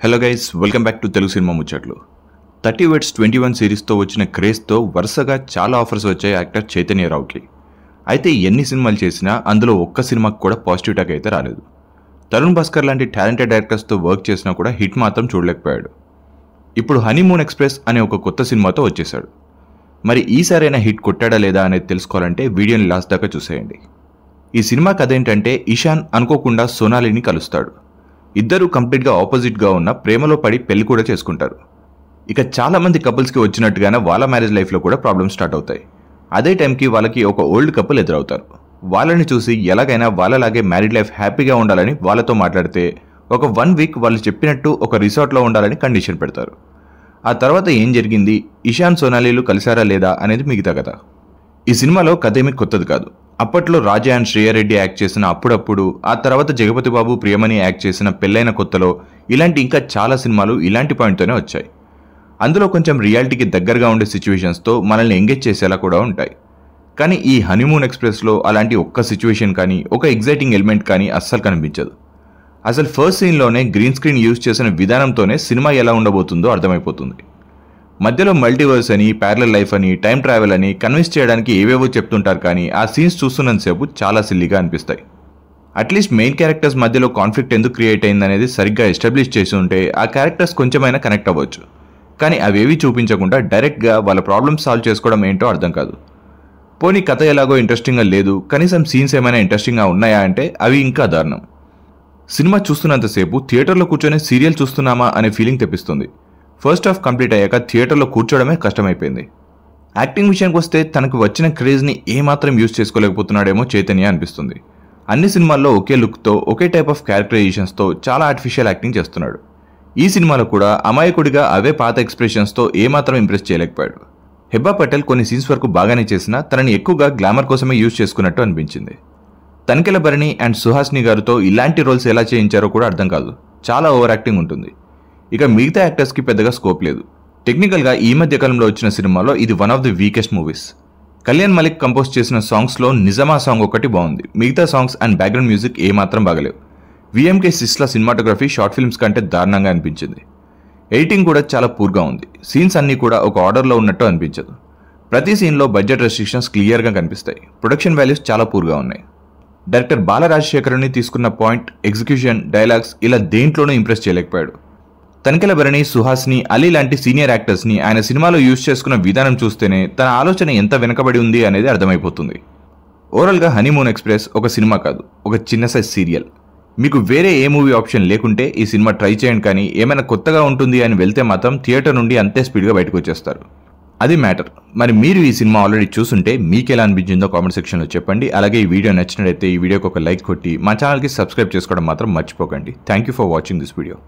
Hello guys, welcome back to Telugu cinema ముచ్చట్లు. 30 Weds 21 సిరీస్తో వచ్చిన క్రేజ్తో వరుసగా చాలా ఆఫర్స్ వచ్చాయి యాక్టర్ చైతన్యరావుకి. అయితే ఎన్ని సినిమాలు చేసినా అందులో ఒక్క సినిమాకి కూడా పాజిటివ్ టాక్ అయితే రాలేదు. తరుణ్ భాస్కర్ లాంటి టాలెంటెడ్ డైరెక్టర్స్తో వర్క్ చేసినా కూడా హిట్ మాత్రం చూడలేకపోయాడు. ఇప్పుడు హనీమూన్ ఎక్స్ప్రెస్ అనే ఒక కొత్త సినిమాతో వచ్చేశాడు. మరి ఈసారైనా హిట్ కొట్టాడా లేదా అనేది తెలుసుకోవాలంటే వీడియోని లాస్ట్ దాకా చూసేయండి. ఈ సినిమా కథ ఏంటంటే, ఇషాన్ అనుకోకుండా సోనాలిని కలుస్తాడు. ఇద్దరు కంప్లీట్గా ఆపోజిట్గా ఉన్న ప్రేమలో పడి పెళ్లి కూడా చేసుకుంటారు. ఇక చాలా మంది కపుల్స్కి వచ్చినట్టుగానే వాళ్ళ మ్యారేజ్ లైఫ్లో కూడా ప్రాబ్లమ్స్ స్టార్ట్ అవుతాయి. అదే టైంకి వాళ్ళకి ఒక ఓల్డ్ కపుల్ ఎదురవుతారు. వాళ్ళని చూసి ఎలాగైనా వాళ్ళలాగే మ్యారీడ్ లైఫ్ హ్యాపీగా ఉండాలని వాళ్ళతో మాట్లాడితే ఒక 1 వీక్ వాళ్ళు చెప్పినట్టు ఒక రిసార్ట్లో ఉండాలని కండిషన్ పెడతారు. ఆ తర్వాత ఏం జరిగింది, ఇషాన్ సోనాలీలు కలిశారా లేదా అనేది మిగతా కథ. ఈ సినిమాలో కథ ఏమీ కొత్తది కాదు. అప్పట్లో రాజా అండ్ శ్రేయారెడ్డి యాక్ట్ చేసిన అప్పుడప్పుడు, ఆ తర్వాత జగపతి బాబు ప్రియమణి యాక్ట్ చేసిన పెళ్ళైన కొత్తలో, ఇలాంటి ఇంకా చాలా సినిమాలు ఇలాంటి పాయింట్తోనే వచ్చాయి. అందులో కొంచెం రియాలిటీకి దగ్గరగా ఉండే సిచ్యువేషన్స్తో మనల్ని ఎంగేజ్ చేసేలా కూడా ఉంటాయి. కానీ ఈ హనీమూన్ ఎక్స్ప్రెస్లో అలాంటి ఒక్క సిచ్యువేషన్ కానీ ఒక ఎగ్జైటింగ్ ఎలిమెంట్ కానీ అస్సలు కనిపించదు. అసలు ఫస్ట్ సీన్లోనే గ్రీన్ స్క్రీన్ యూజ్ చేసిన విధానంతోనే సినిమా ఎలా ఉండబోతుందో అర్థమైపోతుంది. మధ్యలో మల్టీవర్స్ అని, ప్యారలల్ లైఫ్ అని, టైం ట్రావెల్ అని కన్విన్స్ చేయడానికి ఏవేవో చెప్తుంటారు, కానీ ఆ సీన్స్ చూస్తున్నంతసేపు చాలా సిల్లీగా అనిపిస్తాయి. అట్లీస్ట్ మెయిన్ క్యారెక్టర్స్ మధ్యలో కాన్ఫ్లిక్ట్ ఎందుకు క్రియేట్ అయిందనేది సరిగ్గా ఎస్టాబ్లిష్ చేసి ఉంటే ఆ క్యారెక్టర్స్ కొంచెమైనా కనెక్ట్ అవ్వచ్చు. కానీ అవేవి చూపించకుండా డైరెక్ట్గా వాళ్ళ ప్రాబ్లమ్స్ సాల్వ్ చేసుకోవడం ఏంటో అర్థం కాదు. పోనీ కథ ఎలాగో ఇంట్రెస్టింగ్గా లేదు, కనీసం సీన్స్ ఏమైనా ఇంట్రెస్టింగ్గా ఉన్నాయా అంటే అవి ఇంకా దారుణం. సినిమా చూస్తున్నంతసేపు థియేటర్లో కూర్చొని సీరియల్ చూస్తున్నామా అనే ఫీలింగ్ తెప్పిస్తుంది. ఫస్ట్ హాఫ్ కంప్లీట్ అయ్యాక థియేటర్లో కూర్చోవడమే కష్టమైపోయింది. యాక్టింగ్ విషయానికి వస్తే తనకు వచ్చిన క్రేజ్ని ఏమాత్రం యూజ్ చేసుకోలేకపోతున్నాడేమో చైతన్య అనిపిస్తుంది. అన్ని సినిమాల్లో ఒకే లుక్తో, ఒకే టైప్ ఆఫ్ క్యారెక్టరైజేషన్స్తో చాలా ఆర్టిఫిషియల్ యాక్టింగ్ చేస్తున్నాడు. ఈ సినిమాలో కూడా అమాయకుడిగా అవే పాత ఎక్స్ప్రెషన్స్తో ఏమాత్రం ఇంప్రెస్ చేయలేకపోయాడు. హెబ్బా పటేల్ కొన్ని సీన్స్ వరకు బాగానే చేసినా తనని ఎక్కువగా గ్లామర్ కోసమే యూజ్ చేసుకున్నట్టు అనిపించింది. తనికెల భరణి అండ్ సుహాసిని గారితో ఇలాంటి రోల్స్ ఎలా చేయించారో కూడా అర్థం కాదు. చాలా ఓవర్ యాక్టింగ్ ఉంటుంది. ఇక మిగతా యాక్టర్స్కి పెద్దగా స్కోప్ లేదు. టెక్నికల్గా ఈ మధ్య కాలంలో వచ్చిన సినిమాలో ఇది one of the weakest movies. Kalyan Malik compose చేసిన సాంగ్స్లో నిజమా సాంగ్ ఒకటి బాగుంది. మిగతా సాంగ్స్ అండ్ బ్యాక్గ్రౌండ్ మ్యూజిక్ ఏమాత్రం బాగలేవు. VMK Sisla cinematography short films కంటే దారుణంగా అనిపించింది. ఎడిటింగ్ కూడా చాలా పూర్గా ఉంది. సీన్స్ అన్నీ కూడా ఒక ఆర్డర్లో ఉన్నట్టు అనిపించదు. ప్రతి సీన్లో బడ్జెట్ రెస్ట్రిక్షన్స్ క్లియర్గా కనిపిస్తాయి. ప్రొడక్షన్ వాల్యూస్ చాలా పూర్గా ఉన్నాయి. డైరెక్టర్ బాలరాజశేఖర్ని తీసుకున్న పాయింట్, ఎగ్జిక్యూషన్, డైలాగ్స్ ఇలా దేంట్లోనూ ఇంప్రెస్ చేయలేకపోయాడు. తనికెల భరణి, సుహాసిని, అలీ లాంటి సీనియర్ యాక్టర్స్ని ఆయన సినిమాలో యూజ్ చేసుకున్న విధానం చూస్తేనే తన ఆలోచన ఎంత వెనకబడి ఉంది అనేది అర్థమైపోతుంది. ఓవరాల్గా హనీమూన్ ఎక్స్ప్రెస్ ఒక సినిమా కాదు, ఒక చిన్న సైజ్ సీరియల్. మీకు వేరే ఏ మూవీ ఆప్షన్ లేకుంటే ఈ సినిమా ట్రై చేయండి, కానీ ఏమైనా కొత్తగా ఉంటుంది అని వెళ్తే మాత్రం థియేటర్ నుండి అంతే స్పీడ్గా బయటకు వచ్చేస్తారు. అది మ్యాటర్. మరి మీరు ఈ సినిమా ఆల్రెడీ చూసుంటే మీకు ఎలా అనిపించిందో కామెంట్ సెక్షన్లో చెప్పండి. అలాగే ఈ వీడియో నచ్చినట్లయితే ఈ వీడియోకి ఒక లైక్ కొట్టి మా ఛానల్కి సబ్స్క్రైబ్ చేసుకోవడం మాత్రం మర్చిపోకండి. Thank you for watching this video.